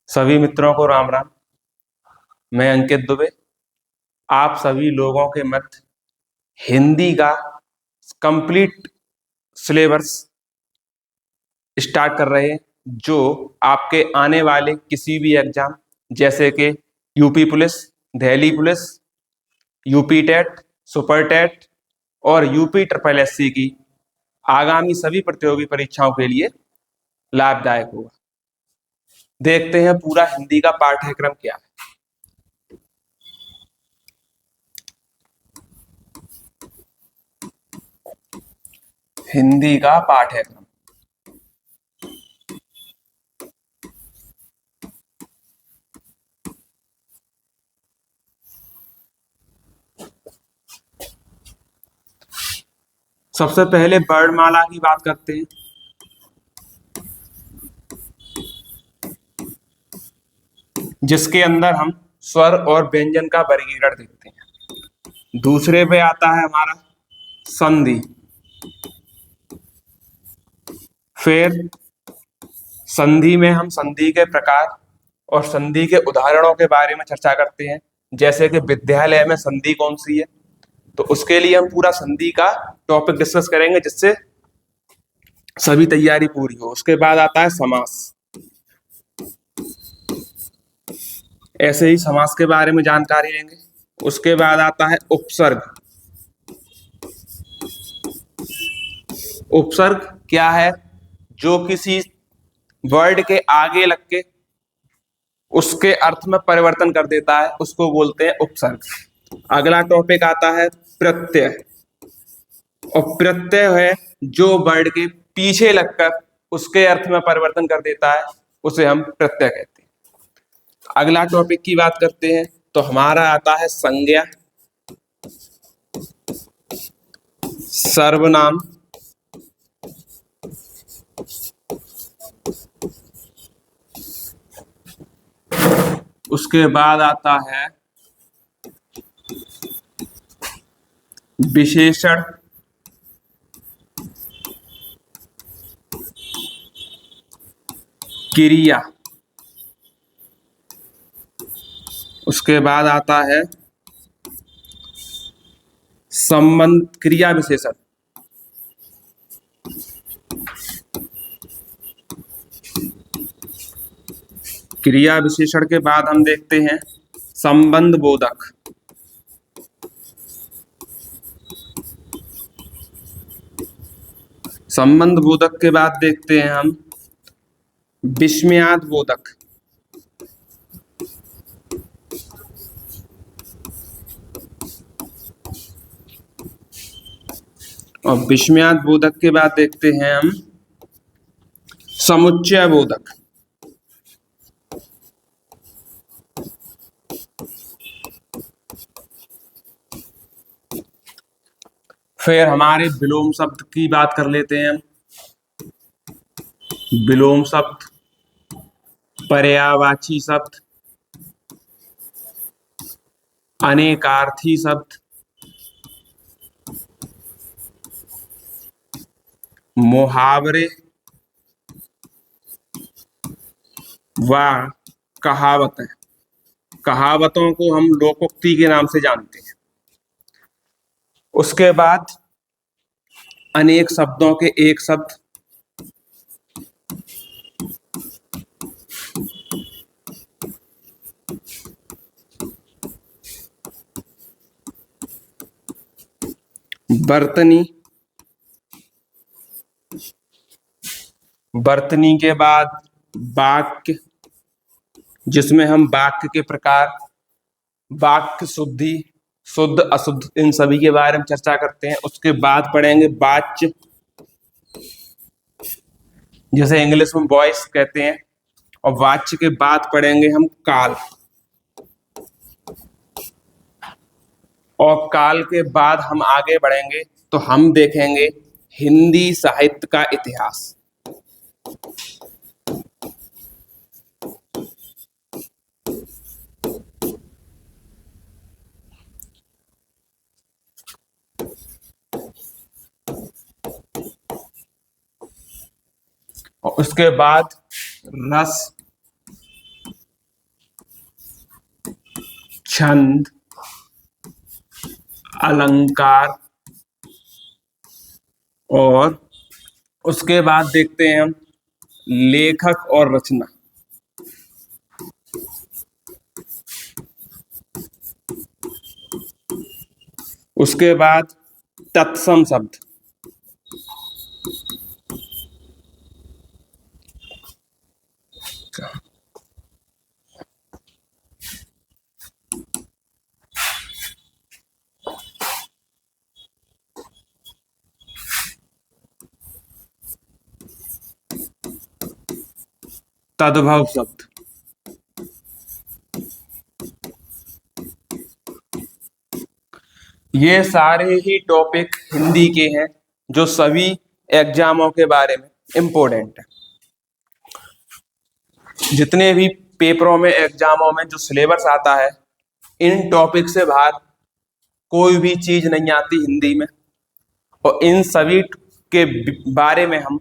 सभी मित्रों को राम राम। मैं अंकित दुबे आप सभी लोगों के मध्य हिंदी का कंप्लीट सिलेबस स्टार्ट कर रहे हैं, जो आपके आने वाले किसी भी एग्जाम जैसे कि UP police, Delhi police, UP TET, super TET और यूपी ट्रिपल एससी की आगामी सभी प्रतियोगी परीक्षाओं के लिए लाभदायक होगा। देखते हैं पूरा हिंदी का पाठ्यक्रम क्या है। हिंदी का पाठ्यक्रम सबसे पहले वर्णमाला की बात करते हैं। जिसके अंदर हम स्वर और व्यंजन का वर्गीकरण देखते हैं। दूसरे पे आता है हमारा संधि। फिर संधि में हम संधि के प्रकार और संधि के उदाहरणों के बारे में चर्चा करते हैं, जैसे कि विद्यालय में संधि कौन सी है, तो उसके लिए हम पूरा संधि का टॉपिक डिस्कस करेंगे, जिससे सभी तैयारी पूरी हो। उसके बाद आता है समास। ऐसे ही समास के बारे में जानकारी लेंगे। उसके बाद आता है उपसर्ग। उपसर्ग क्या है? जो किसी वर्ड के आगे लग के उसके अर्थ में परिवर्तन कर देता है, उसको बोलते हैं उपसर्ग। अगला टॉपिक आता है प्रत्यय। और प्रत्यय है जो वर्ड के पीछे लगकर उसके अर्थ में परिवर्तन कर देता है, उसे हम प्रत्यय कहते हैं। अगला टॉपिक की बात करते हैं तो हमारा आता है संज्ञा, सर्वनाम, उसके बाद आता है विशेषण, क्रिया, उसके बाद आता है संबंध, क्रिया विशेषण। क्रिया विशेषण के बाद हम देखते हैं संबंध बोधक। संबंध बोधक के बाद देखते हैं हम विस्मयाद बोधक। और विस्मयाद बोधक के बाद देखते हैं हम समुच्चय बोधक। फिर हमारे विलोम शब्द की बात कर लेते हैं हम। विलोम शब्द, पर्यायवाची शब्द, अनेकार्थी शब्द, मुहावरे व कहावतें। कहावतों को हम लोकोक्ति के नाम से जानते हैं। उसके बाद अनेक शब्दों के एक शब्द, बर्तनी। बर्तनी के बाद वाक्य, जिसमें हम वाक्य के प्रकार, वाक्य शुद्धि, शुद्ध अशुद्ध, इन सभी के बारे में चर्चा करते हैं। उसके बाद पढ़ेंगे वाच्य, जिसे इंग्लिश में वॉइस कहते हैं। और वाच्य के बाद पढ़ेंगे हम काल। और काल के बाद हम आगे बढ़ेंगे तो हम देखेंगे हिंदी साहित्य का इतिहास। और उसके बाद रस, छंद, अलंकार, और उसके बाद देखते हैं हम लेखक और रचना। उसके बाद तत्सम शब्द, तद्भव शब्द। ये सारे ही टॉपिक हिंदी के हैं जो सभी एग्जामों के बारे में इम्पोर्टेंट है। जितने भी पेपरों में, एग्जामों में जो सिलेबस आता है, इन टॉपिक से बाहर कोई भी चीज नहीं आती हिंदी में, और इन सभी के बारे में हम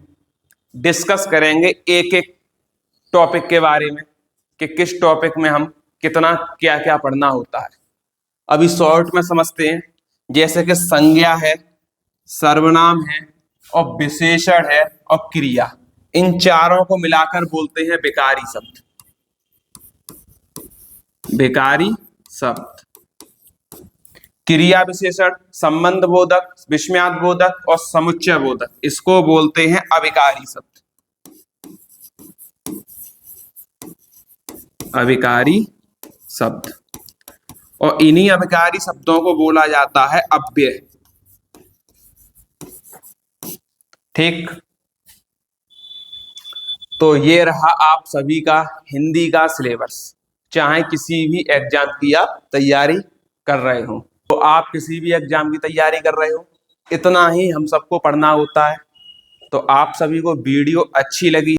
डिस्कस करेंगे एक एक टॉपिक के बारे में कि किस टॉपिक में हम कितना क्या क्या पढ़ना होता है। अभी शॉर्ट में समझते हैं। जैसे कि संज्ञा है, सर्वनाम है, और विशेषण है, और क्रिया, इन चारों को मिलाकर बोलते हैं विकारी शब्द। विकारी शब्द, क्रिया विशेषण, संबंध बोधक, विस्मयार्थ बोधक और समुच्चय बोधक, इसको बोलते हैं अविकारी शब्द। अविकारी शब्द, और इन्हीं अविकारी शब्दों को बोला जाता है अव्यय। ठीक, तो ये रहा आप सभी का हिंदी का सिलेबस। चाहे किसी भी एग्जाम की आप तैयारी कर रहे हो, तो आप किसी भी एग्जाम की तैयारी कर रहे हो, इतना ही हम सबको पढ़ना होता है। तो आप सभी को वीडियो अच्छी लगी